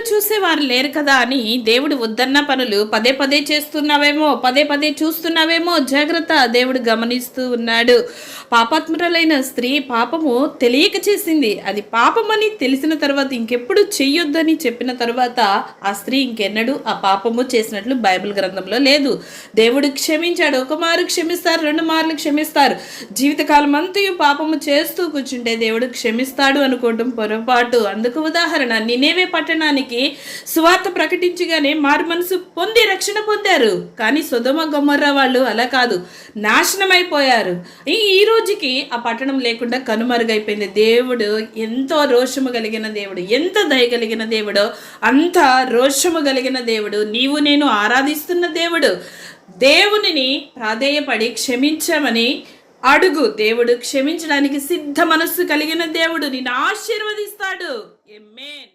చూసేవారు లేరు కదా అని దేవుడు వద్దన్న పనులు పదే పదే చేస్తున్నావేమో, పదే పదే చూస్తున్నావేమో, జాగ్రత్త, దేవుడు గమనిస్తూ ఉన్నాడు. పాపాత్మురాలైన స్త్రీ పాపము తెలియక చేసింది. అది పాపమని తెలిసిన తర్వాత ఇంకెప్పుడు చెయ్యొద్దని చెప్పిన తర్వాత ఆ స్త్రీ ఇంకెన్నడూ ఆ పాపము చేసినట్లు బైబిల్ గ్రంథంలో లేదు. దేవుడు క్షమించాడు. ఒక మారు క్షమిస్తారు, 2 మార్లు క్షమిస్తారు. జీవితకాలం అంతయు పాపము చేస్తూ కూర్చుంటే దేవుడు క్షమిస్తాడు అనుకోవటం పొరపాటు. అందుకు ఉదాహరణ, నినేవే పట్టణానికి సువార్త ప్రకటించగానే మారు మనసు పొంది రక్షణ పొందారు. కానీ సొదొమ గొమొర్రా వాళ్ళు అలా కాదు, నాశనమైపోయారు. ఈ రోజుకి ఆ పట్టణం లేకుండా కనుమరుగైపోయింది. దేవుడు ఎంతో రోషము కలిగిన దేవుడు, ఎంత దయ కలిగిన దేవుడో అంత రోషము కలిగిన దేవుడు, నీవు నేను ఆరాధిస్తున్న దేవుడు. దేవునిని ప్రాధేయపడి క్షమించమని అడుగు. దేవుడు క్షమించడానికి సిద్ధ మనస్సు కలిగిన దేవుడు నిన్ను ఆశీర్వదిస్తాడు. ఆమేన్.